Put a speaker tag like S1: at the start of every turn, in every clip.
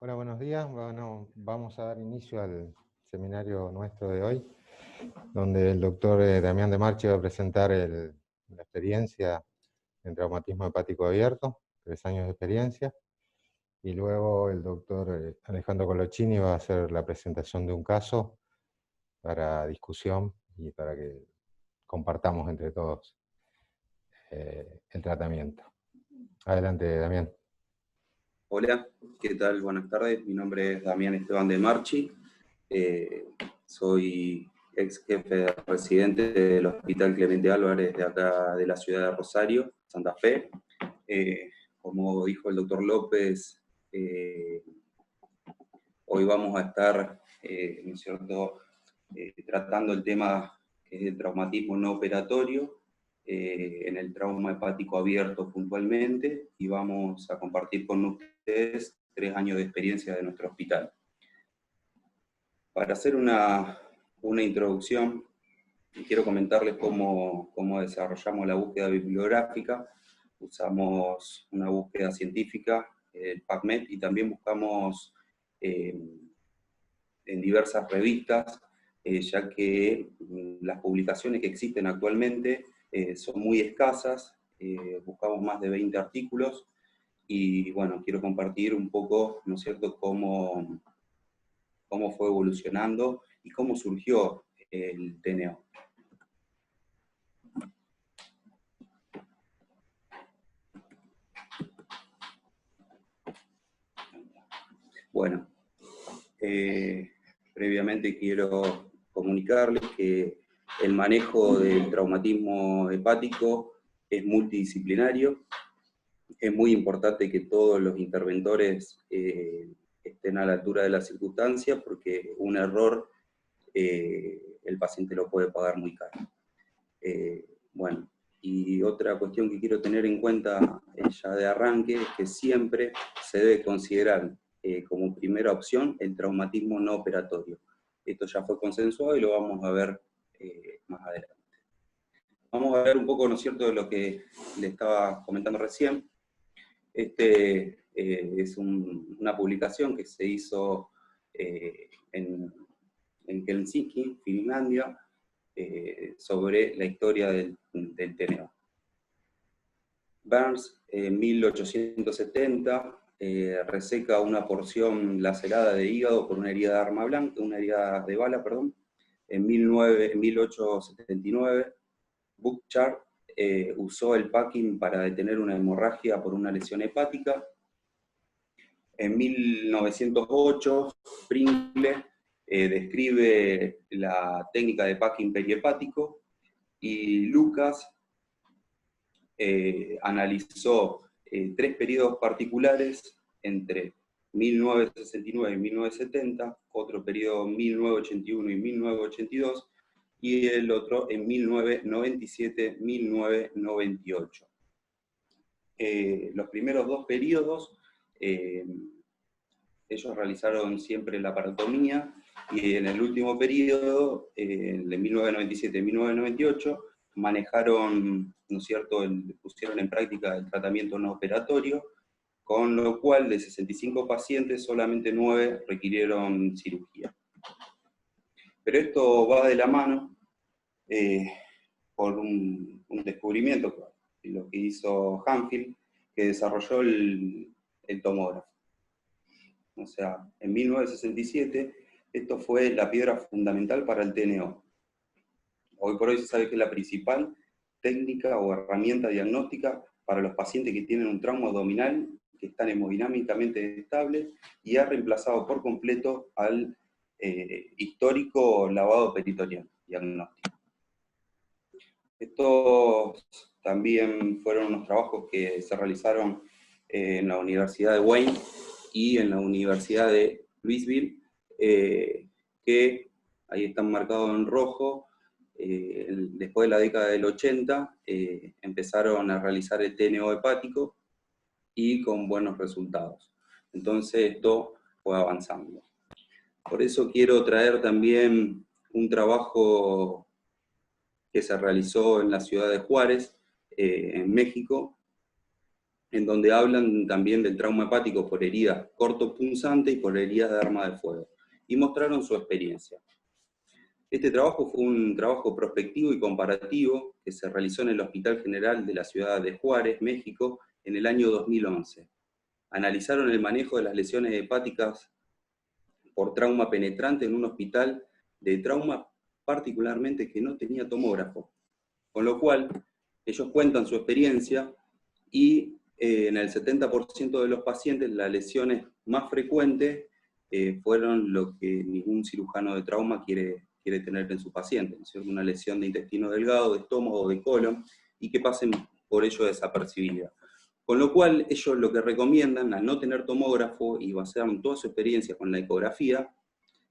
S1: Hola, buenos días. Bueno, vamos a dar inicio al seminario nuestro de hoy, donde el doctor Damián de Marchi va a presentar la experiencia en traumatismo hepático abierto, 3 años de experiencia, y luego el doctor Alejandro Colochini va a hacer la presentación de un caso para discusión y para que compartamos entre todos el tratamiento. Adelante, Damián.
S2: Hola, ¿qué tal? Buenas tardes. Mi nombre es Damián Esteban de Marchi. Soy ex jefe residente del Hospital Clemente Álvarez de acá de la ciudad de Rosario, Santa Fe. Como dijo el doctor López, hoy vamos a estar, ¿no es cierto?, tratando el tema que es el traumatismo no operatorio, en el trauma hepático abierto puntualmente, y vamos a compartir con ustedes 3 años de experiencia de nuestro hospital. Para hacer una introducción, quiero comentarles cómo desarrollamos la búsqueda bibliográfica. Usamos una búsqueda científica, el PubMed, y también buscamos en diversas revistas, ya que las publicaciones que existen actualmente son muy escasas. Buscamos más de 20 artículos, y bueno, quiero compartir un poco, ¿no es cierto?, cómo fue evolucionando y cómo surgió el TNO. Bueno, previamente quiero comunicarles que el manejo del traumatismo hepático es multidisciplinario. Es muy importante que todos los interventores estén a la altura de las circunstancias, porque un error el paciente lo puede pagar muy caro. Bueno, y otra cuestión que quiero tener en cuenta ya de arranque es que siempre se debe considerar como primera opción el traumatismo no operatorio. Esto ya fue consensuado y lo vamos a ver más adelante. Vamos a ver un poco, ¿no es cierto?, de lo que le estaba comentando recién. Es una publicación que se hizo en Helsinki, Finlandia, sobre la historia del TNO. Burns, en 1870, reseca una porción lacerada de hígado por una herida de arma blanca, una herida de bala, perdón. En 1879, Buchard usó el packing para detener una hemorragia por una lesión hepática. En 1908, Pringle describe la técnica de packing perihepático, y Lucas analizó 3 periodos particulares entre 1969 y 1970, otro periodo en 1981 y 1982, y el otro en 1997-1998. Los primeros 2 periodos, ellos realizaron siempre la laparotomía, y en el último periodo, de 1997 y 1998, manejaron, ¿no es cierto?, pusieron en práctica el tratamiento no operatorio, con lo cual de 65 pacientes solamente 9 requirieron cirugía. Pero esto va de la mano por un descubrimiento, lo que hizo Hanfield, que desarrolló el tomógrafo. O sea, en 1967, esto fue la piedra fundamental para el TNO. Hoy por hoy se sabe que es la principal técnica o herramienta diagnóstica para los pacientes que tienen un trauma abdominal, que están hemodinámicamente estables, y ha reemplazado por completo al histórico lavado peritoneal diagnóstico. Estos también fueron unos trabajos que se realizaron en la Universidad de Wayne y en la Universidad de Louisville, que ahí están marcados en rojo. Después de la década del 80, empezaron a realizar el TNO hepático, y con buenos resultados. Entonces esto fue avanzando. Por eso quiero traer también un trabajo que se realizó en la ciudad de Juárez, en México, en donde hablan también del trauma hepático por heridas cortopunzantes y por heridas de arma de fuego, y mostraron su experiencia. Este trabajo fue un trabajo prospectivo y comparativo que se realizó en el Hospital General de la ciudad de Juárez, México, en el año 2011. Analizaron el manejo de las lesiones hepáticas por trauma penetrante en un hospital de trauma particularmente que no tenía tomógrafo. Con lo cual, ellos cuentan su experiencia y en el 70% de los pacientes las lesiones más frecuentes fueron lo que ningún cirujano de trauma quiere tener en su paciente, ¿no es cierto? Una lesión de intestino delgado, de estómago o de colon, y que pasen por ello desapercibida. Con lo cual, ellos lo que recomiendan, al no tener tomógrafo y basaron toda su experiencia con la ecografía,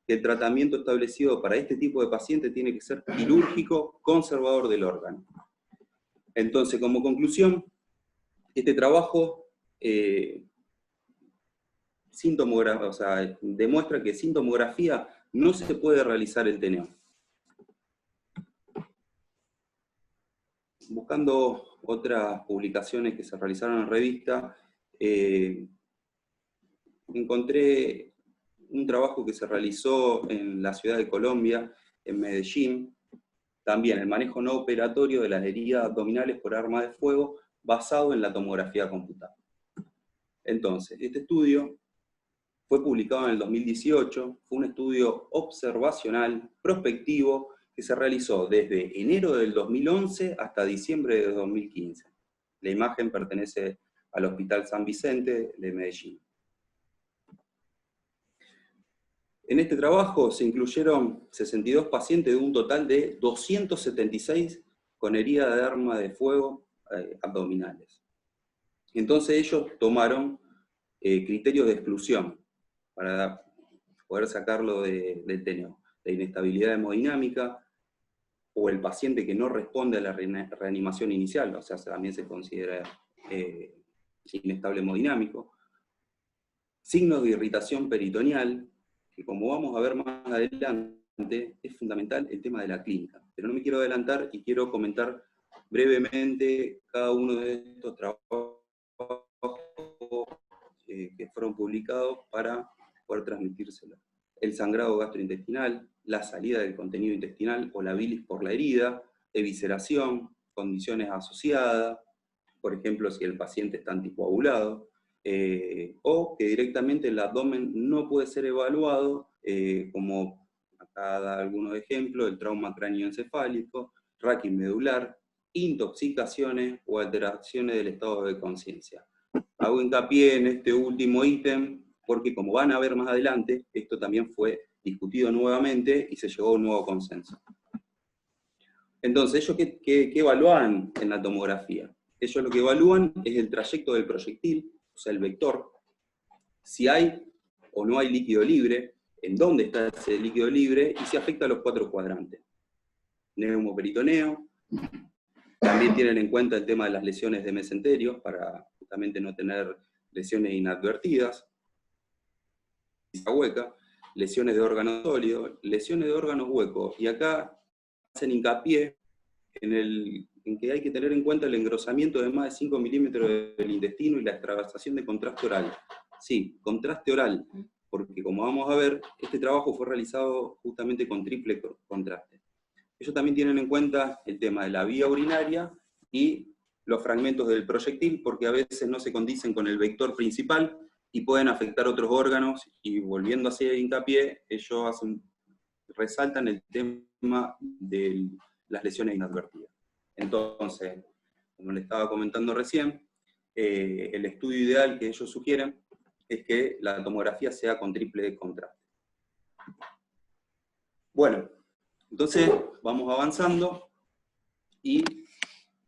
S2: que el tratamiento establecido para este tipo de paciente tiene que ser quirúrgico, conservador del órgano. Entonces, como conclusión, este trabajo demuestra que sin tomografía no se puede realizar el TNO. Buscando otras publicaciones que se realizaron en revista, encontré un trabajo que se realizó en la ciudad de Colombia, en Medellín, también el manejo no operatorio de las heridas abdominales por arma de fuego basado en la tomografía computada. Entonces, este estudio fue publicado en el 2018, fue un estudio observacional, prospectivo, que se realizó desde enero del 2011 hasta diciembre de 2015. La imagen pertenece al Hospital San Vicente de Medellín. En este trabajo se incluyeron 62 pacientes de un total de 276 con heridas de arma de fuego abdominales. Entonces ellos tomaron criterios de exclusión para poder sacarlo del TNO. La inestabilidad hemodinámica, o el paciente que no responde a la reanimación inicial, o sea, también se considera inestable hemodinámico. Signos de irritación peritoneal, que como vamos a ver más adelante, es fundamental el tema de la clínica. Pero no me quiero adelantar y quiero comentar brevemente cada uno de estos trabajos que fueron publicados para poder transmitírselo. El sangrado gastrointestinal, la salida del contenido intestinal o la bilis por la herida, evisceración, condiciones asociadas, por ejemplo, si el paciente está anticoagulado, o que directamente el abdomen no puede ser evaluado, como acá da algunos ejemplos, el trauma cráneoencefálico, raquimedular, intoxicaciones o alteraciones del estado de conciencia. Hago hincapié en este último ítem porque, como van a ver más adelante, esto también fue discutido nuevamente y se llegó a un nuevo consenso. Entonces, ¿ellos qué evalúan en la tomografía? Ellos lo que evalúan es el trayecto del proyectil, o sea, el vector, si hay o no hay líquido libre, en dónde está ese líquido libre y si afecta a los 4 cuadrantes. Neumoperitoneo, también tienen en cuenta el tema de las lesiones de mesenterio, para justamente no tener lesiones inadvertidas, hueca, lesiones de órganos sólidos, lesiones de órganos huecos, y acá hacen hincapié en que hay que tener en cuenta el engrosamiento de más de 5 milímetros del intestino y la extravasación de contraste oral. Sí, contraste oral, porque como vamos a ver, este trabajo fue realizado justamente con triple contraste. Ellos también tienen en cuenta el tema de la vía urinaria y los fragmentos del proyectil, porque a veces no se condicen con el vector principal y pueden afectar otros órganos, y volviendo a hacer hincapié, ellos resaltan el tema de las lesiones inadvertidas. Entonces, como les estaba comentando recién, el estudio ideal que ellos sugieren es que la tomografía sea con triple contraste. Bueno, entonces vamos avanzando, y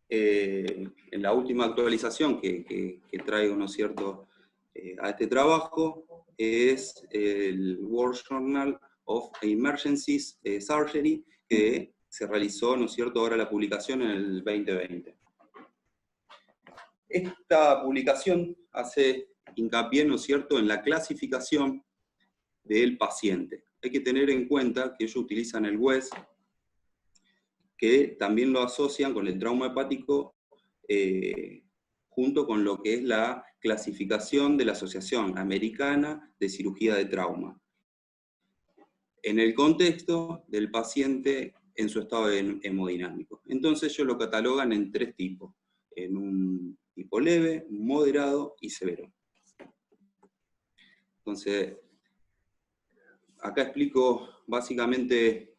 S2: en la última actualización que traigo, ¿no es cierto?, a este trabajo, es el World Journal of Emergencies Surgery, que se realizó, ¿no es cierto?, ahora la publicación en el 2020. Esta publicación hace hincapié, ¿no es cierto?, en la clasificación del paciente. Hay que tener en cuenta que ellos utilizan el WES, que también lo asocian con el trauma hepático junto con lo que es la clasificación de la Asociación Americana de Cirugía de Trauma, en el contexto del paciente en su estado hemodinámico. Entonces ellos lo catalogan en 3 tipos, en un tipo leve, moderado y severo. Entonces, acá explico básicamente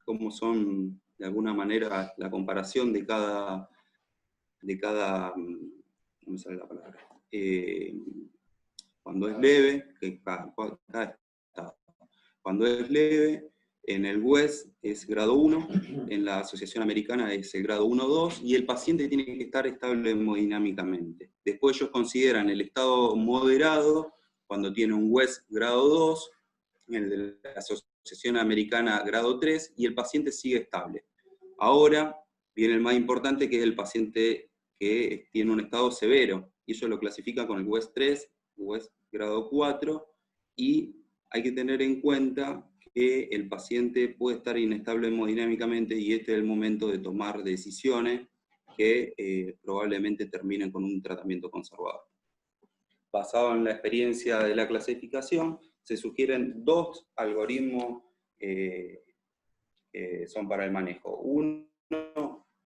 S2: cómo son, de alguna manera, la comparación de cada no me sale la palabra, cuando es leve, cada estado. Cuando es leve, en el WES es grado 1, en la Asociación Americana es el grado 1-2, y el paciente tiene que estar estable hemodinámicamente. Después ellos consideran el estado moderado, cuando tiene un WES grado 2, el de la Asociación Americana grado 3, y el paciente sigue estable. Ahora viene el más importante, que es el paciente que tiene un estado severo, y ellos lo clasifican con el WES 3, WES grado 4, y hay que tener en cuenta que el paciente puede estar inestable hemodinámicamente, y este es el momento de tomar decisiones que probablemente terminen con un tratamiento conservador. Basado en la experiencia de la clasificación, se sugieren 2 algoritmos que son para el manejo. Uno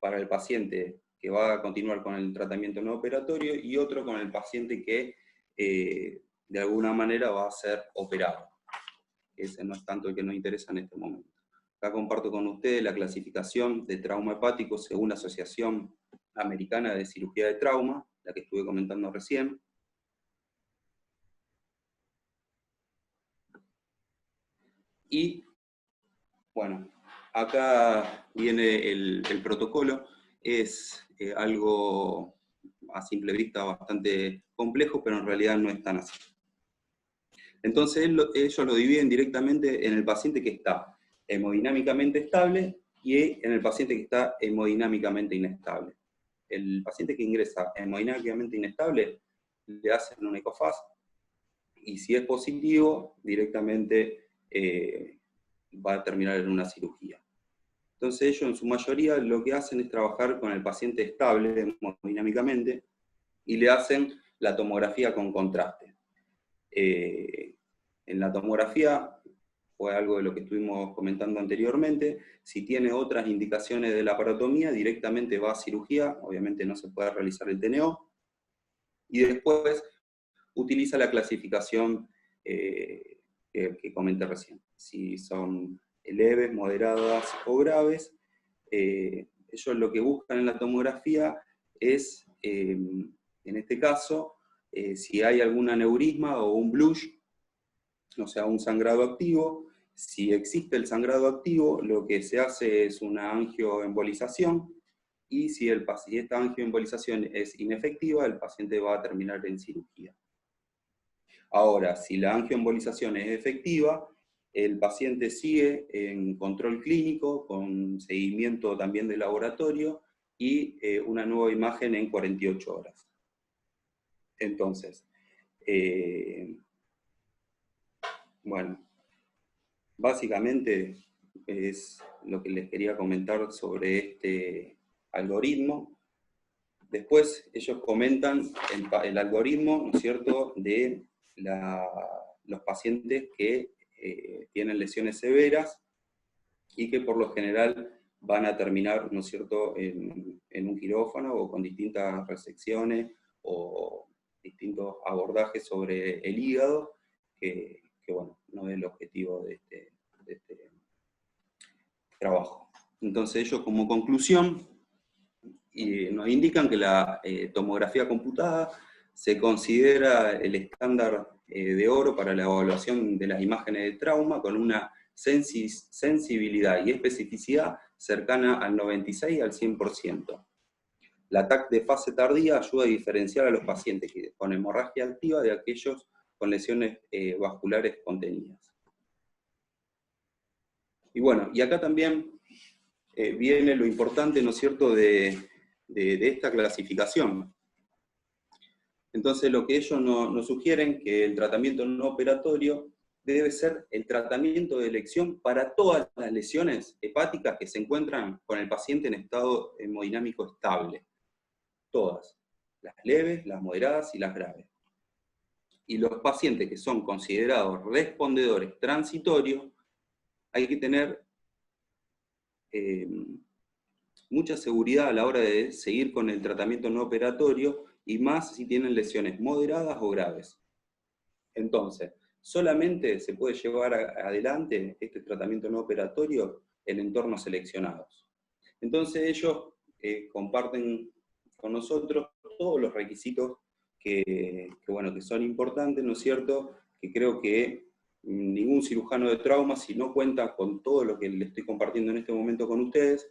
S2: para el paciente que va a continuar con el tratamiento no operatorio, y otro con el paciente que de alguna manera va a ser operado. Ese no es tanto el que nos interesa en este momento. Acá comparto con ustedes la clasificación de trauma hepático según la Asociación Americana de Cirugía de Trauma, la que estuve comentando recién. Y, bueno, acá viene el protocolo. Es algo a simple vista bastante complejo, pero en realidad no es tan así. Entonces ellos lo dividen directamente en el paciente que está hemodinámicamente estable y en el paciente que está hemodinámicamente inestable. El paciente que ingresa hemodinámicamente inestable le hacen un ECOFAS, y si es positivo, directamente va a terminar en una cirugía. Entonces ellos en su mayoría lo que hacen es trabajar con el paciente estable hemodinámicamente y le hacen la tomografía con contraste. En la tomografía, fue algo de lo que estuvimos comentando anteriormente, si tiene otras indicaciones de la laparotomía, directamente va a cirugía, obviamente no se puede realizar el TNO, y después utiliza la clasificación que comenté recién. Si son leves, moderadas o graves, ellos lo que buscan en la tomografía es, en este caso, si hay algún aneurisma o un blush, o sea, un sangrado activo. Si existe el sangrado activo, lo que se hace es una angioembolización, y si esta angioembolización es inefectiva, el paciente va a terminar en cirugía. Ahora, si la angioembolización es efectiva, el paciente sigue en control clínico, con seguimiento también de laboratorio, y una nueva imagen en 48 horas. Entonces, bueno, básicamente es lo que les quería comentar sobre este algoritmo. Después ellos comentan el algoritmo, ¿no es cierto?, de los pacientes que tienen lesiones severas y que por lo general van a terminar, ¿no es cierto?, en un quirófano o con distintas resecciones o distintos abordajes sobre el hígado, que bueno, no es el objetivo de este trabajo. Entonces ellos, como conclusión, nos indican que la tomografía computada se considera el estándar de oro para la evaluación de las imágenes de trauma, con una sensibilidad y especificidad cercana al 96 al 100%. La TAC de fase tardía ayuda a diferenciar a los pacientes con hemorragia activa de aquellos con lesiones vasculares contenidas. Y bueno, y acá también viene lo importante, ¿no es cierto?, de esta clasificación. Entonces lo que ellos nos sugieren, que el tratamiento no operatorio debe ser el tratamiento de elección para todas las lesiones hepáticas que se encuentran con el paciente en estado hemodinámico estable. Todas. las leves, las moderadas y las graves. Y los pacientes que son considerados respondedores transitorios, hay que tener mucha seguridad a la hora de seguir con el tratamiento no operatorio, y más si tienen lesiones moderadas o graves. Entonces, solamente se puede llevar adelante este tratamiento no operatorio en entornos seleccionados. Entonces ellos comparten con nosotros todos los requisitos que son importantes, ¿no es cierto? Que creo que ningún cirujano de trauma, si no cuenta con todo lo que le estoy compartiendo en este momento con ustedes,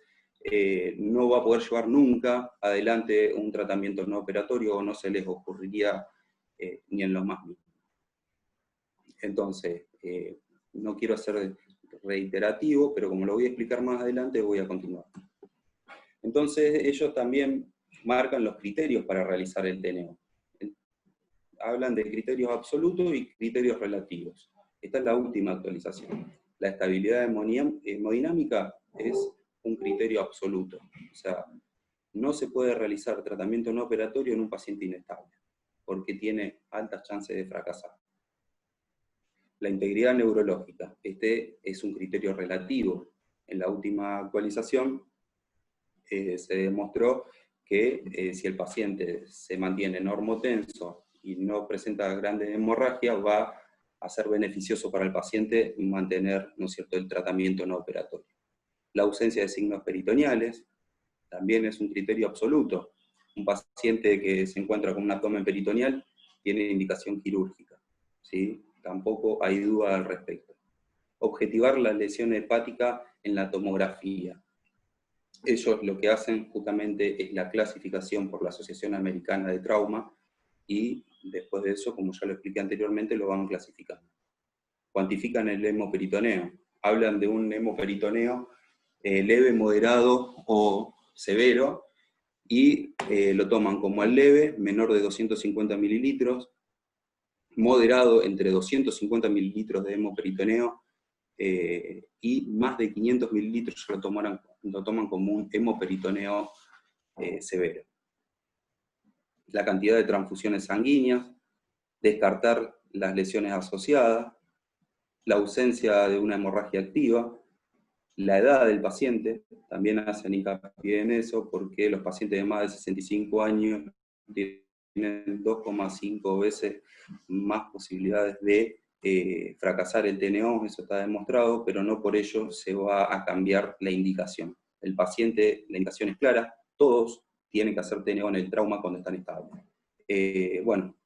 S2: no va a poder llevar nunca adelante un tratamiento no operatorio, o no se les ocurriría ni en lo más mínimo. Entonces, no quiero ser reiterativo, pero como lo voy a explicar más adelante, voy a continuar. Entonces, ellos también marcan los criterios para realizar el TNO. Hablan de criterios absolutos y criterios relativos. Esta es la última actualización. La estabilidad hemodinámica es un criterio absoluto. O sea, no se puede realizar tratamiento no operatorio en un paciente inestable, porque tiene altas chances de fracasar. La integridad neurológica, este es un criterio relativo. En la última actualización se demostró que si el paciente se mantiene normotenso y no presenta grandes hemorragias, va a ser beneficioso para el paciente mantener, ¿no es cierto?, el tratamiento no operatorio. La ausencia de signos peritoneales también es un criterio absoluto. Un paciente que se encuentra con un abdomen peritoneal tiene indicación quirúrgica, ¿sí? Tampoco hay duda al respecto. Objetivar la lesión hepática en la tomografía. Ellos lo que hacen justamente es la clasificación por la Asociación Americana de Trauma, y después de eso, como ya lo expliqué anteriormente, lo van clasificando. Cuantifican el hemoperitoneo. Hablan de un hemoperitoneo leve, moderado o severo, y lo toman como el leve, menor de 250 mililitros, moderado entre 250 mililitros de hemoperitoneo, y más de 500 mililitros lo toman como un hemoperitoneo severo. La cantidad de transfusiones sanguíneas, descartar las lesiones asociadas, la ausencia de una hemorragia activa, la edad del paciente, también hacen hincapié en eso, porque los pacientes de más de 65 años tienen 2,5 veces más posibilidades de fracasar el TNO, eso está demostrado, pero no por ello se va a cambiar la indicación. El paciente, la indicación es clara, todos tienen que hacer TNO en el trauma cuando están estables.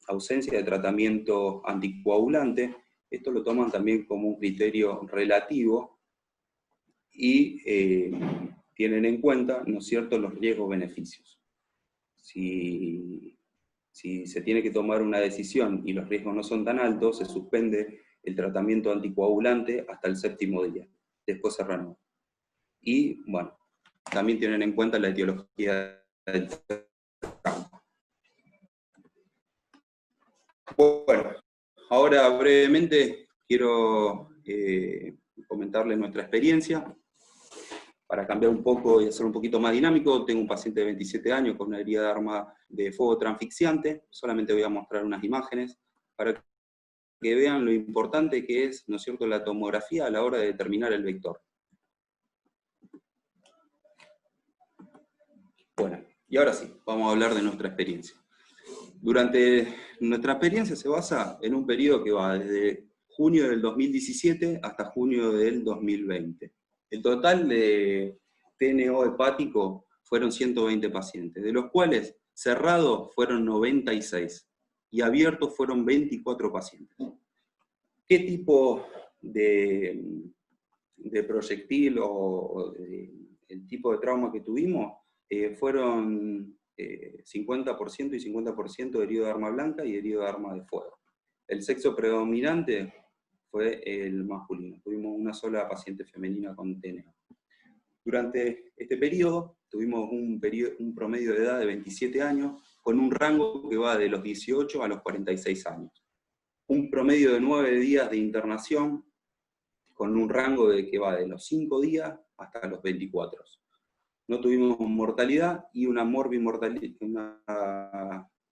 S2: Ausencia de tratamiento anticoagulante, esto lo toman también como un criterio relativo, y tienen en cuenta, ¿no es cierto?, los riesgos-beneficios. Si se tiene que tomar una decisión y los riesgos no son tan altos, se suspende el tratamiento anticoagulante hasta el 7º día, después se renueva. Y, bueno, también tienen en cuenta la etiología del trauma. Bueno, ahora brevemente quiero comentarles nuestra experiencia. Para cambiar un poco y hacer un poquito más dinámico, tengo un paciente de 27 años con una herida de arma de fuego transfixiante. Solamente voy a mostrar unas imágenes para que vean lo importante que es, ¿no es cierto?, la tomografía a la hora de determinar el vector. Bueno, y ahora sí, vamos a hablar de nuestra experiencia. Durante nuestra experiencia se basa en un periodo que va desde junio del 2017 hasta junio del 2020. El total de TNO hepático fueron 120 pacientes, de los cuales cerrados fueron 96 y abiertos fueron 24 pacientes. ¿Qué tipo de proyectil o el tipo de trauma que tuvimos? Fueron 50% y 50% herido de arma blanca y herido de arma de fuego. El sexo predominante fue el masculino. Tuvimos una sola paciente femenina con TNO. Durante este periodo tuvimos un promedio de edad de 27 años, con un rango que va de los 18 a los 46 años. Un promedio de 9 días de internación, con un rango que va de los 5 días hasta los 24. No tuvimos mortalidad y una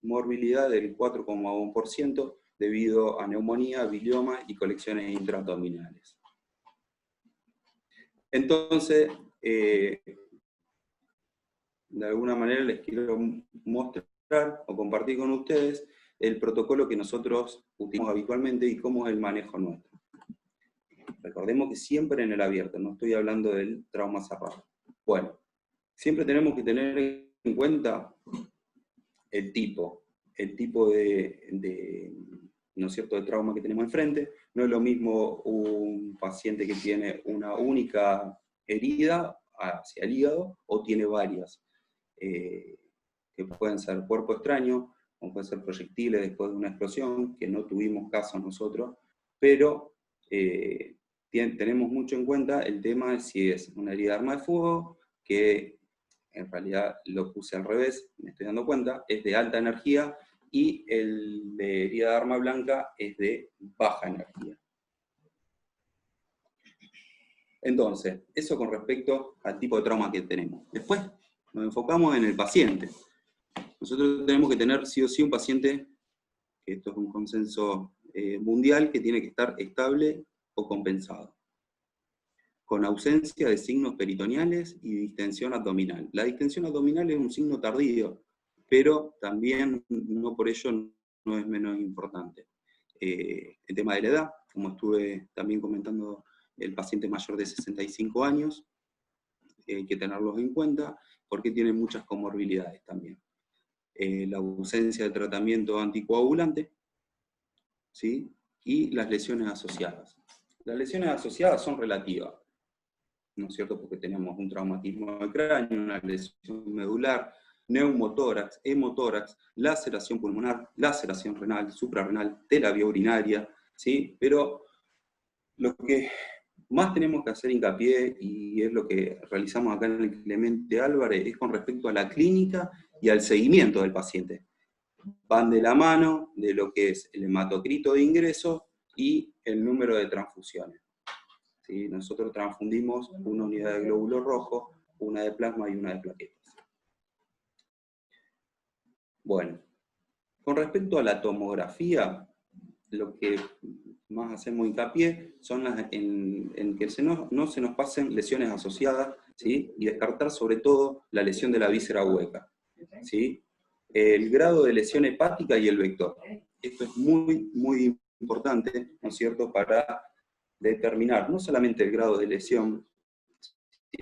S2: morbilidad del 4,1% debido a neumonía, bilioma y colecciones intraabdominales. Entonces, de alguna manera les quiero mostrar o compartir con ustedes el protocolo que nosotros utilizamos habitualmente y cómo es el manejo nuestro. Recordemos que siempre en el abierto, no estoy hablando del trauma cerrado. Bueno, siempre tenemos que tener en cuenta el tipo de ¿no es cierto?, de trauma que tenemos enfrente. No es lo mismo un paciente que tiene una única herida hacia el hígado o tiene varias, que pueden ser cuerpo extraño, o pueden ser proyectiles después de una explosión, que no tuvimos casos nosotros, pero tenemos mucho en cuenta el tema de si es una herida de arma de fuego, que en realidad lo puse al revés, me estoy dando cuenta, es de alta energía, y el de herida de arma blanca es de baja energía. Entonces, eso con respecto al tipo de trauma que tenemos. Después nos enfocamos en el paciente. Nosotros tenemos que tener sí o sí un paciente, que esto es un consenso mundial, que tiene que estar estable o compensado, con ausencia de signos peritoneales y distensión abdominal. La distensión abdominal es un signo tardío, pero también no por ello no es menos importante. El tema de la edad, como estuve también comentando, el paciente mayor de 65 años, hay que tenerlos en cuenta, porque tiene muchas comorbilidades también. La ausencia de tratamiento anticoagulante, ¿sí? Y las lesiones asociadas. Las lesiones asociadas son relativas, ¿no es cierto? Porque tenemos un traumatismo de cráneo, una lesión medular, neumotórax, hemotórax, laceración pulmonar, laceración renal, suprarrenal, de la vía urinaria, ¿sí? Pero lo que más tenemos que hacer hincapié, y es lo que realizamos acá en el Clemente Álvarez, es con respecto a la clínica y al seguimiento del paciente. Van de la mano de lo que es el hematocrito de ingreso y el número de transfusiones. ¿Sí? Nosotros transfundimos una unidad de glóbulo rojo, una de plasma y una de plaquetas. Bueno, con respecto a la tomografía, lo que más hacemos hincapié son en que no se nos pasen lesiones asociadas, ¿sí? Y descartar sobre todo la lesión de la víscera hueca, ¿sí? El grado de lesión hepática y el vector. Esto es muy, muy importante, ¿no es cierto?, para determinar no solamente el grado de lesión,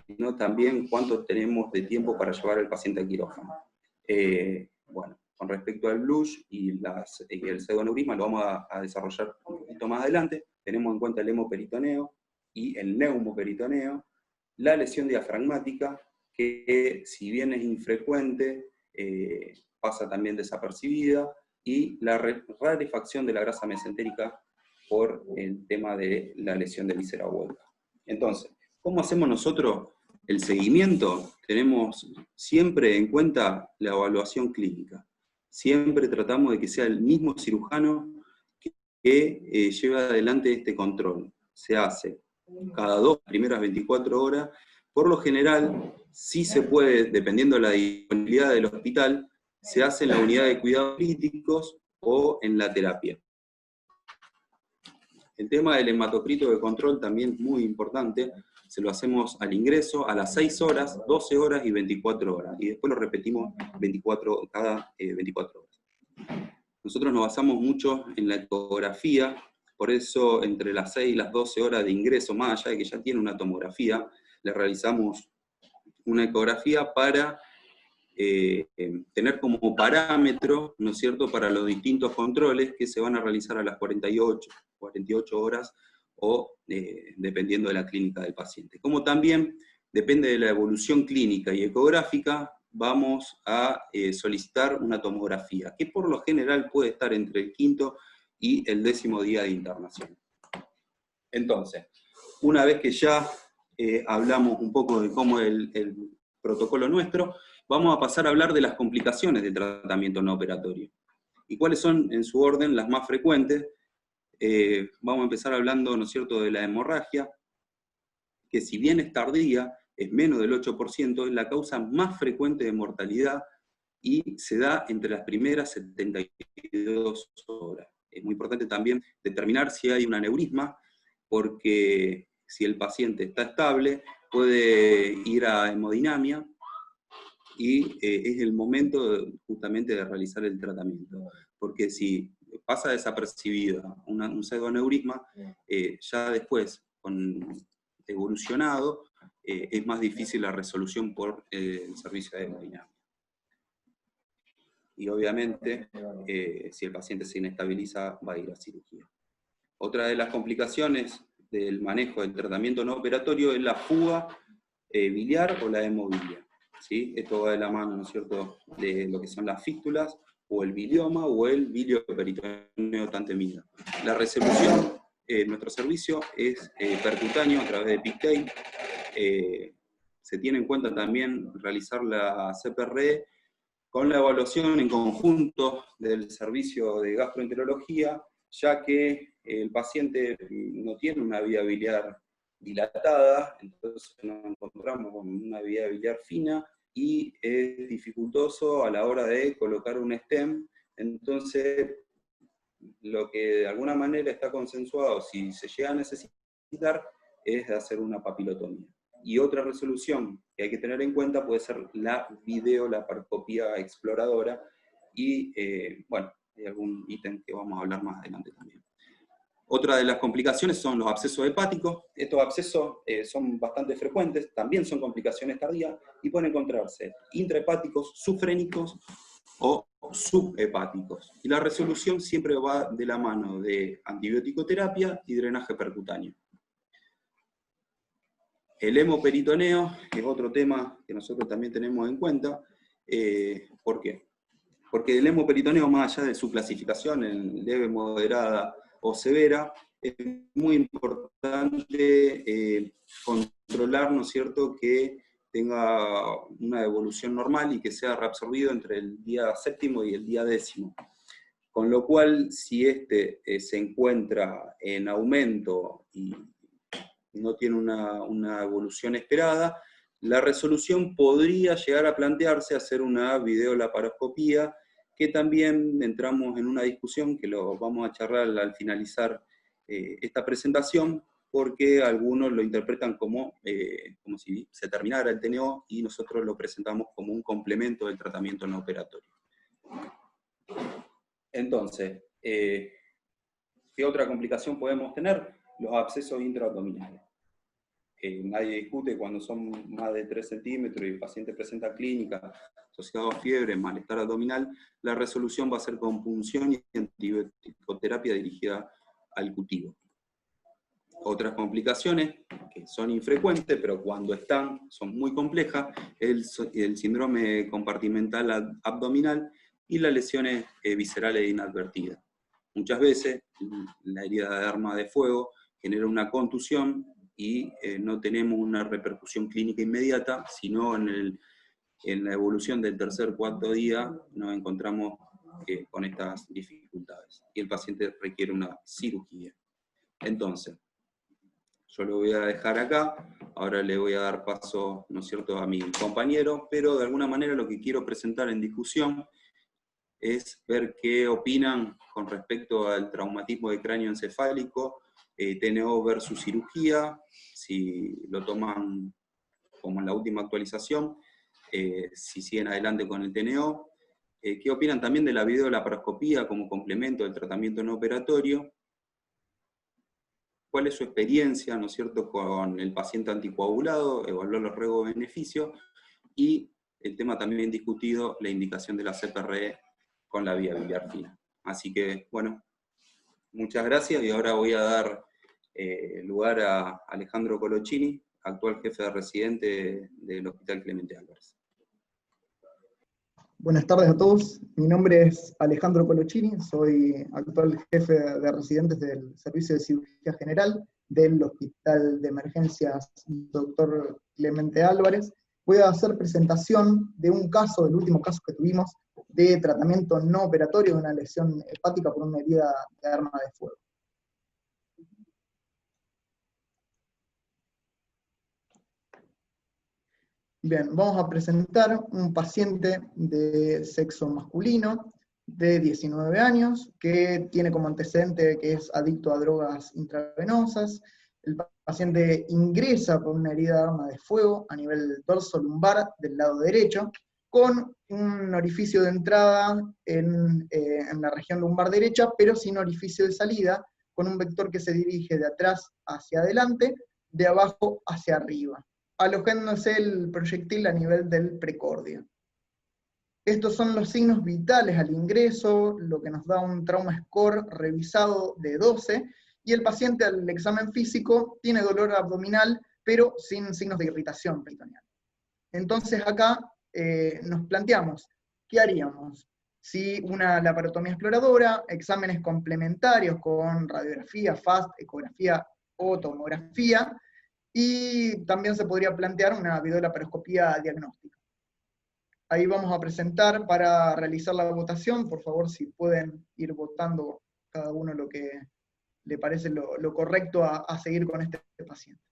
S2: sino también cuánto tenemos de tiempo para llevar al paciente al quirófano. Bueno, con respecto al blush y el pseudoneurisma, lo vamos a desarrollar un poquito más adelante. Tenemos en cuenta el hemoperitoneo y el neumoperitoneo, la lesión diafragmática, que si bien es infrecuente, pasa también desapercibida, y la rarefacción de la grasa mesentérica por el tema de la lesión de víscera hueca. Entonces, ¿cómo hacemos nosotros el seguimiento? Tenemos siempre en cuenta la evaluación clínica. Siempre tratamos de que sea el mismo cirujano que lleve adelante este control. Se hace cada 2 primeras 24 horas. Por lo general, sí se puede, dependiendo de la disponibilidad del hospital, se hace en la unidad de cuidados críticos o en la terapia. El tema del hematocrito de control también es muy importante. Se lo hacemos al ingreso a las 6 horas, 12 horas y 24 horas. Y después lo repetimos cada 24 horas. Nosotros nos basamos mucho en la ecografía, por eso entre las 6 y las 12 horas de ingreso, más allá de que ya tiene una tomografía, le realizamos una ecografía para tener como parámetro, ¿no es cierto?, para los distintos controles que se van a realizar a las 48 horas o dependiendo de la clínica del paciente. Como también depende de la evolución clínica y ecográfica, vamos a solicitar una tomografía, que por lo general puede estar entre el 5º y el 10º día de internación. Entonces, una vez que ya hablamos un poco de cómo es el protocolo nuestro, vamos a pasar a hablar de las complicaciones del tratamiento no operatorio. ¿Y cuáles son, en su orden, las más frecuentes? Vamos a empezar hablando, ¿no es cierto?, de la hemorragia, que si bien es tardía, es menos del 8%, es la causa más frecuente de mortalidad y se da entre las primeras 72 horas. Es muy importante también determinar si hay un aneurisma, porque si el paciente está estable, puede ir a hemodinamia, y es el momento justamente de realizar el tratamiento. Porque si pasa desapercibida un pseudoaneurisma, ya después, evolucionado, es más difícil la resolución por el servicio de hemodinamia. Y obviamente, si el paciente se inestabiliza, va a ir a cirugía. Otra de las complicaciones del manejo del tratamiento no operatorio es la fuga biliar o la hemobilia. ¿Sí? Esto va de la mano, ¿no es cierto?, de lo que son las fístulas, o el bilioma, o el bilio-peritoneo tantemida. La resolución en nuestro servicio es percutáneo a través de PICTEI. Se tiene en cuenta también realizar la CPRE con la evaluación en conjunto del servicio de gastroenterología, ya que el paciente no tiene una vía biliar dilatada, entonces nos encontramos con una vía biliar fina y es dificultoso a la hora de colocar un stem. Entonces, lo que de alguna manera está consensuado, si se llega a necesitar, es hacer una papilotomía. Y otra resolución que hay que tener en cuenta puede ser la videolaparoscopía exploradora, y bueno, hay algún ítem que vamos a hablar más adelante también. Otra de las complicaciones son los abscesos hepáticos. Estos abscesos son bastante frecuentes, también son complicaciones tardías, y pueden encontrarse intrahepáticos, subfrénicos o subhepáticos. Y la resolución siempre va de la mano de antibiótico-terapia y drenaje percutáneo. El hemoperitoneo es otro tema que nosotros también tenemos en cuenta. ¿Por qué? Porque el hemoperitoneo, más allá de su clasificación en leve, moderada o severa, es muy importante controlar, ¿no es cierto?, que tenga una evolución normal y que sea reabsorbido entre el día 7º y el día 10º. Con lo cual, si este se encuentra en aumento y no tiene una evolución esperada, la resolución podría llegar a plantearse hacer una videolaparoscopía, que también entramos en una discusión que lo vamos a charlar al finalizar esta presentación, porque algunos lo interpretan como si se terminara el TNO, y nosotros lo presentamos como un complemento del tratamiento no operatorio. Entonces, ¿qué otra complicación podemos tener? Los abscesos intraabdominales. Nadie discute cuando son más de 3 centímetros y el paciente presenta clínica asociado a fiebre, malestar abdominal, la resolución va a ser con punción y antibiótico-terapia dirigida al cutivo. Otras complicaciones que son infrecuentes, pero cuando están son muy complejas, el síndrome compartimental abdominal y las lesiones viscerales inadvertidas. Muchas veces la herida de arma de fuego genera una contusión y no tenemos una repercusión clínica inmediata, sino en la evolución del tercer, cuarto día nos encontramos con estas dificultades y el paciente requiere una cirugía. Entonces, yo lo voy a dejar acá, ahora le voy a dar paso, ¿no es cierto?, a mi compañero, pero de alguna manera lo que quiero presentar en discusión es ver qué opinan con respecto al traumatismo de cráneo encefálico, TNO versus cirugía, si lo toman como en la última actualización, si siguen adelante con el TNO, qué opinan también de la videolaparoscopía como complemento del tratamiento no operatorio, cuál es su experiencia, ¿no es cierto?, con el paciente anticoagulado, evaluar los riesgos-beneficios, y el tema también discutido, la indicación de la CPRE con la vía biliar fina. Así que, bueno, muchas gracias, y ahora voy a dar lugar a Alejandro Colochini, actual jefe de residente del Hospital Clemente Álvarez.
S3: Buenas tardes a todos, mi nombre es Alejandro Colochini, soy actual jefe de residentes del Servicio de Cirugía General del Hospital de Emergencias Dr. Clemente Álvarez. Voy a hacer presentación de un caso, del último caso que tuvimos, de tratamiento no operatorio de una lesión hepática por una herida de arma de fuego. Bien, vamos a presentar un paciente de sexo masculino de 19 años que tiene como antecedente que es adicto a drogas intravenosas. El paciente ingresa por una herida de arma de fuego a nivel dorso lumbar del lado derecho, con un orificio de entrada en la región lumbar derecha, pero sin orificio de salida, con un vector que se dirige de atrás hacia adelante, de abajo hacia arriba, alojándose el proyectil a nivel del precordio. Estos son los signos vitales al ingreso, lo que nos da un trauma score revisado de 12, y el paciente al examen físico tiene dolor abdominal, pero sin signos de irritación peritoneal. Entonces acá nos planteamos, ¿qué haríamos? Si una laparotomía exploradora, exámenes complementarios con radiografía, FAST, ecografía o tomografía, y también se podría plantear una videolaparoscopía diagnóstica. Ahí vamos a presentar para realizar la votación. Por favor, si pueden ir votando cada uno lo que le parece lo correcto a seguir con este paciente.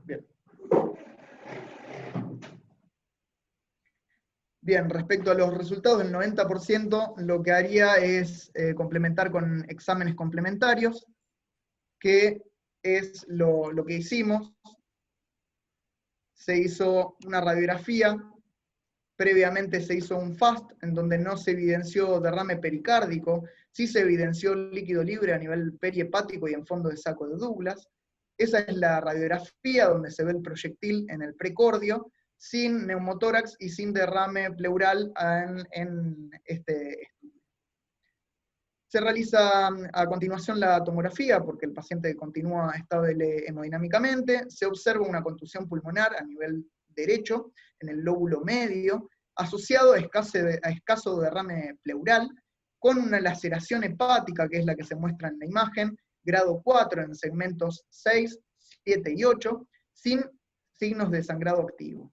S3: Bien. Bien, respecto a los resultados, el 90% lo que haría es complementar con exámenes complementarios, que es lo que hicimos. Se hizo una radiografía, previamente se hizo un FAST, en donde no se evidenció derrame pericárdico, sí se evidenció líquido libre a nivel perihepático y en fondo de saco de Douglas. Esa es la radiografía donde se ve el proyectil en el precordio, sin neumotórax y sin derrame pleural en este estudio. Se realiza a continuación la tomografía, porque el paciente continúa estable hemodinámicamente. Se observa una contusión pulmonar a nivel derecho, en el lóbulo medio, asociado a escaso derrame pleural, con una laceración hepática, que es la que se muestra en la imagen, grado 4 en segmentos 6, 7 y 8, sin signos de sangrado activo.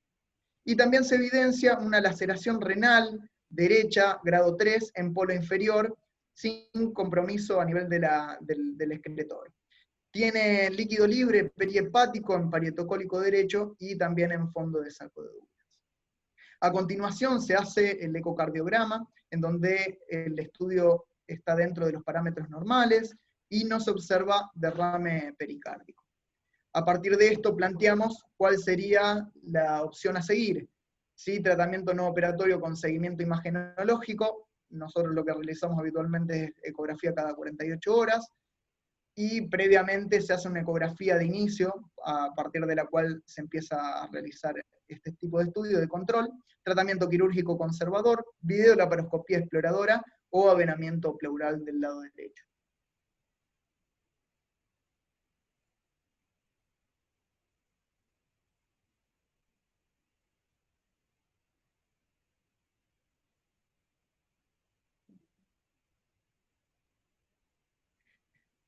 S3: Y también se evidencia una laceración renal derecha, grado 3, en polo inferior, sin compromiso a nivel del esqueletor. Tiene líquido libre perihepático en parietocólico derecho y también en fondo de saco de Douglas. A continuación se hace el ecocardiograma, en donde el estudio está dentro de los parámetros normales y no se observa derrame pericárdico. A partir de esto planteamos cuál sería la opción a seguir. Si tratamiento no operatorio con seguimiento imagenológico, nosotros lo que realizamos habitualmente es ecografía cada 48 horas, y previamente se hace una ecografía de inicio, a partir de la cual se empieza a realizar este tipo de estudio de control, tratamiento quirúrgico conservador, videolaparoscopía exploradora o avenamiento pleural del lado derecho.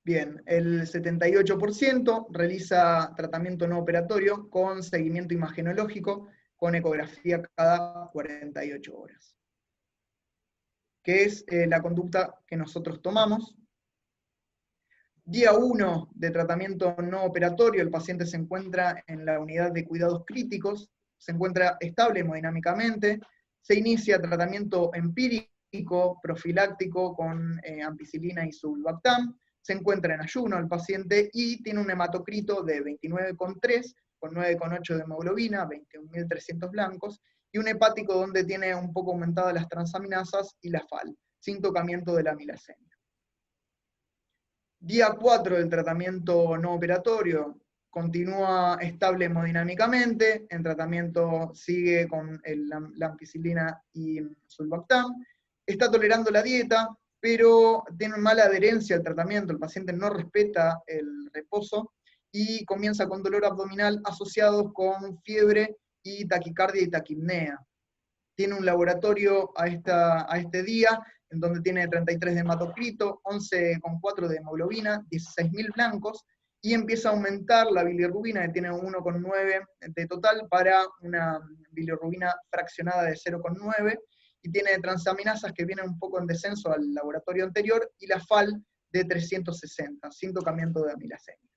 S3: Bien, el 78% realiza tratamiento no operatorio con seguimiento imagenológico con ecografía cada 48 horas. ¿Qué es la conducta que nosotros tomamos? Día 1 de tratamiento no operatorio, el paciente se encuentra en la unidad de cuidados críticos, se encuentra estable hemodinámicamente, se inicia tratamiento empírico, profiláctico con ampicilina y sulbactam, se encuentra en ayuno el paciente y tiene un hematocrito de 29,3, con 9,8 de hemoglobina, 21.300 blancos, y un hepático donde tiene un poco aumentadas las transaminasas y la FAL, sin tocamiento de la amilasemia. Día 4 del tratamiento no operatorio, continúa estable hemodinámicamente, en tratamiento sigue con la ampicilina y sulbactam, está tolerando la dieta, pero tiene mala adherencia al tratamiento, el paciente no respeta el reposo y comienza con dolor abdominal asociados con fiebre y taquicardia y taquipnea. Tiene un laboratorio a este día en donde tiene 33 de hematocrito, 11,4 de hemoglobina, 16.000 blancos, y empieza a aumentar la bilirrubina, que tiene 1,9 de total, para una bilirrubina fraccionada de 0,9, y tiene transaminasas que vienen un poco en descenso al laboratorio anterior, y la FAL de 360, sin tocamiento de amilasemia.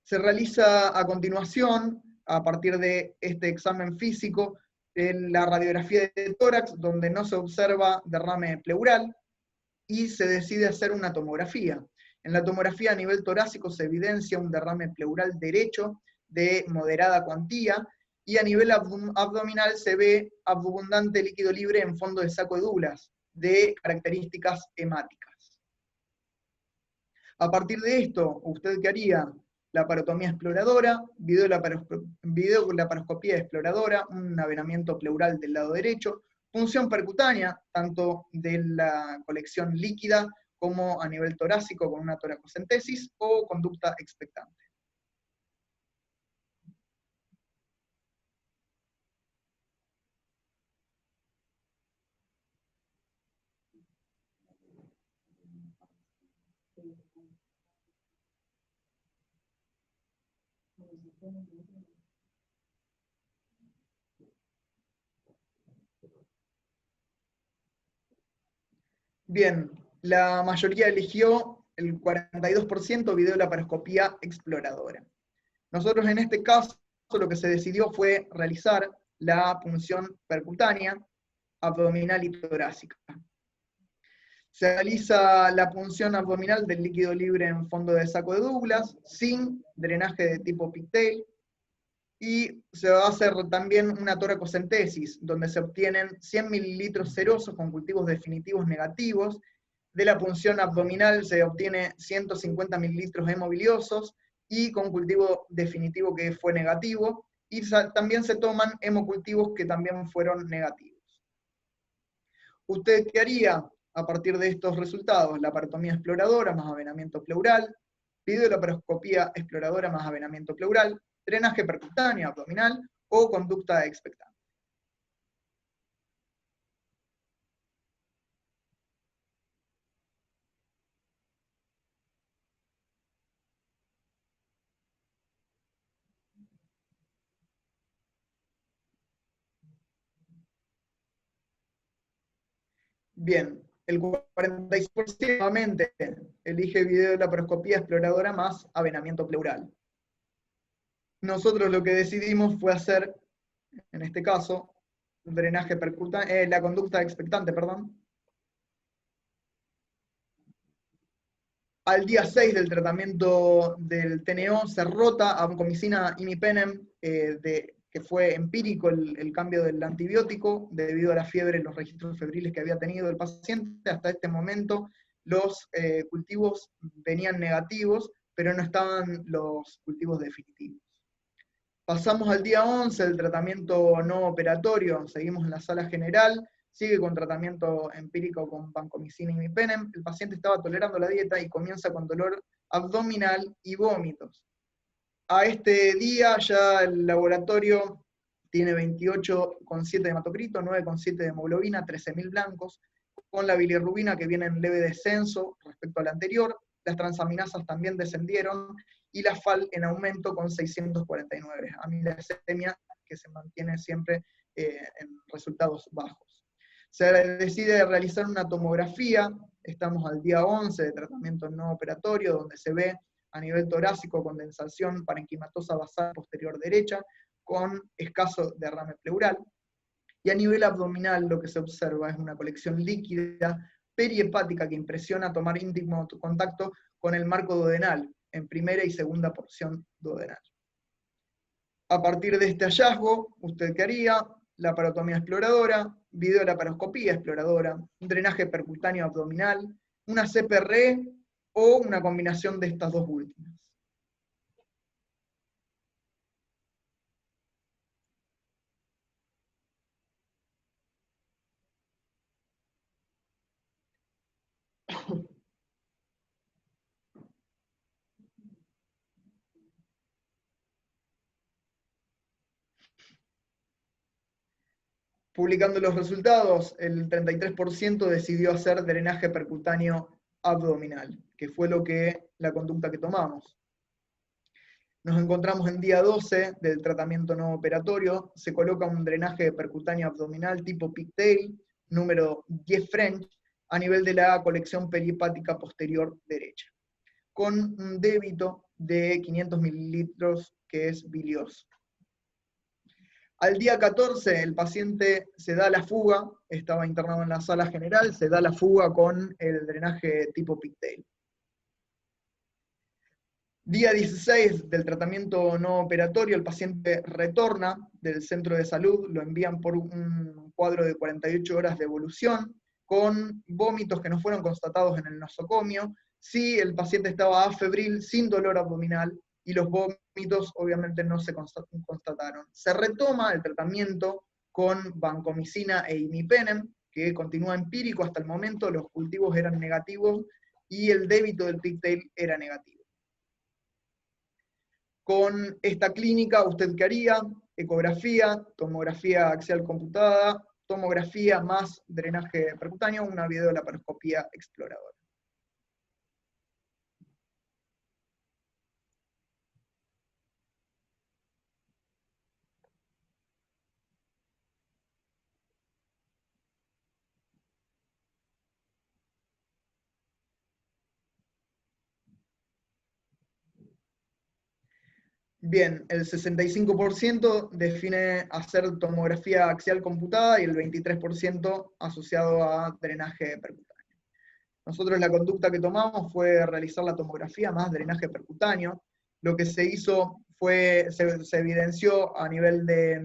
S3: Se realiza a continuación, a partir de este examen físico, la radiografía de tórax, donde no se observa derrame pleural, y se decide hacer una tomografía. En la tomografía a nivel torácico se evidencia un derrame pleural derecho de moderada cuantía, y a nivel abdominal se ve abundante líquido libre en fondo de saco de Douglas, de características hemáticas. A partir de esto, ¿usted qué haría? Laparotomía exploradora, videolaparoscopía exploradora, un avenamiento pleural del lado derecho, punción percutánea, tanto de la colección líquida como a nivel torácico con una toracocentesis, o conducta expectante. Bien, la mayoría eligió, el 42%, videolaparoscopía exploradora. Nosotros en este caso lo que se decidió fue realizar la punción percutánea, abdominal y torácica. Se realiza la punción abdominal del líquido libre en fondo de saco de Douglas, sin drenaje de tipo pigtail, y se va a hacer también una toracocentesis, donde se obtienen 100 mililitros serosos con cultivos definitivos negativos. De la punción abdominal se obtiene 150 mililitros hemobiliosos, y con cultivo definitivo que fue negativo, y también se toman hemocultivos que también fueron negativos. ¿Usted qué haría a partir de estos resultados? Laparotomía exploradora más avenamiento pleural, videolaparoscopía exploradora más avenamiento pleural, drenaje percutáneo abdominal o conducta expectante. Bien, el 46% nuevamente elige videolaparoscopía exploradora más avenamiento pleural. Nosotros lo que decidimos fue hacer, en este caso, drenaje percutáneo, la conducta expectante, perdón. Al día 6 del tratamiento del TNO se rota a vancomicina imipenem, que fue empírico el cambio del antibiótico debido a la fiebre en los registros febriles que había tenido el paciente. Hasta este momento los cultivos venían negativos, pero no estaban los cultivos definitivos. Pasamos al día 11 del tratamiento no operatorio, seguimos en la sala general, sigue con tratamiento empírico con vancomicina y imipenem. El paciente estaba tolerando la dieta y comienza con dolor abdominal y vómitos. A este día ya el laboratorio tiene 28,7 de hematocrito, 9,7 de hemoglobina, 13.000 blancos, con la bilirrubina que viene en leve descenso respecto al anterior. Las transaminasas también descendieron, y la FAL en aumento con 649, amilasemia que se mantiene siempre en resultados bajos. Se decide realizar una tomografía, estamos al día 11 de tratamiento no operatorio, donde se ve a nivel torácico condensación parenquimatosa basal posterior derecha, con escaso derrame pleural, y a nivel abdominal lo que se observa es una colección líquida perihepática que impresiona tomar íntimo contacto con el marco duodenal, en primera y segunda porción duodenal. A partir de este hallazgo, ¿usted qué haría? Laparotomía exploradora, videolaparoscopía exploradora, drenaje percutáneo abdominal, una CPR o una combinación de estas dos últimas. Publicando los resultados, el 33% decidió hacer drenaje percutáneo abdominal, que fue la conducta que tomamos. Nos encontramos en día 12 del tratamiento no operatorio, se coloca un drenaje percutáneo abdominal tipo pigtail, número 10 French, a nivel de la colección perihepática posterior derecha, con un débito de 500 mililitros que es bilioso. Al día 14 el paciente se da la fuga, estaba internado en la sala general, se da la fuga con el drenaje tipo pigtail. Día 16 del tratamiento no operatorio, el paciente retorna del centro de salud, lo envían por un cuadro de 48 horas de evolución, con vómitos que no fueron constatados en el nosocomio, sí el paciente estaba afebril, sin dolor abdominal, y los vómitos obviamente no se constataron. Se retoma el tratamiento con vancomicina e imipenem, que continúa empírico hasta el momento, los cultivos eran negativos, y el débito del pigtail era negativo. Con esta clínica, ¿usted qué haría? Ecografía, tomografía axial computada, tomografía más drenaje percutáneo, una videolaparoscopía exploradora. Bien, el 65% define hacer tomografía axial computada y el 23% asociado a drenaje percutáneo. Nosotros la conducta que tomamos fue realizar la tomografía más drenaje percutáneo. Lo que se hizo fue, se evidenció a nivel de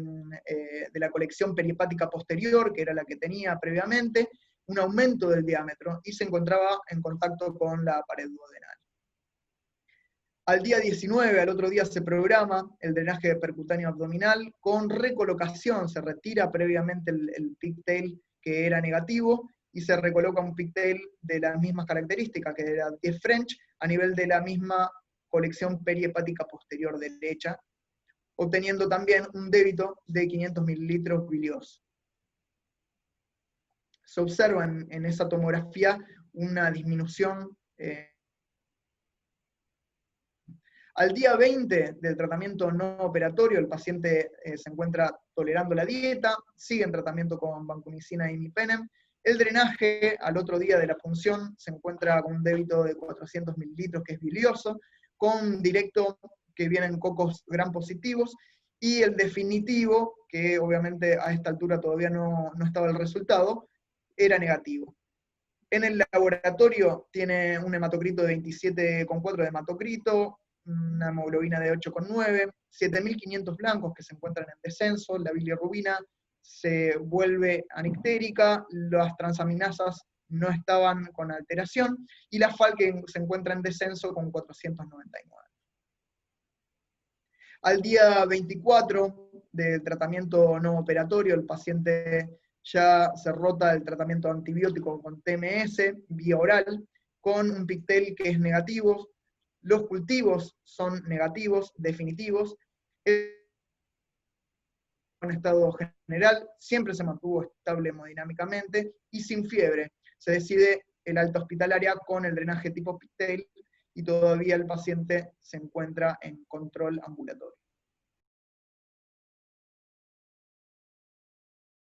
S3: la colección perihepática posterior, que era la que tenía previamente, un aumento del diámetro y se encontraba en contacto con la pared duodenal. Al día 19, al otro día se programa el drenaje percutáneo abdominal con recolocación, se retira previamente el pigtail que era negativo y se recoloca un pigtail de las mismas características, que era 10 French, a nivel de la misma colección perihepática posterior derecha, obteniendo también un débito de 500 mililitros bilioso. Se observa en esa tomografía una disminución. Al día 20 del tratamiento no operatorio, el paciente se encuentra tolerando la dieta, sigue en tratamiento con vancomicina e imipenem. El drenaje al otro día de la punción se encuentra con un débito de 400 mililitros, que es bilioso, con directo que vienen cocos gram positivos, y el definitivo, que obviamente a esta altura todavía no estaba el resultado, era negativo. En el laboratorio tiene un hematocrito de 27,4 de hematocrito, una hemoglobina de 8,9, 7.500 blancos que se encuentran en descenso, la bilirrubina se vuelve anictérica, las transaminasas no estaban con alteración, y la FAL que se encuentra en descenso con 499. Al día 24 del tratamiento no operatorio, el paciente ya se rota el tratamiento antibiótico con TMS, vía oral, con un pigtail que es negativo. Los cultivos son negativos, definitivos. En estado general siempre se mantuvo estable hemodinámicamente y sin fiebre. Se decide el alta hospitalaria con el drenaje tipo pigtail y todavía el paciente se encuentra en control ambulatorio.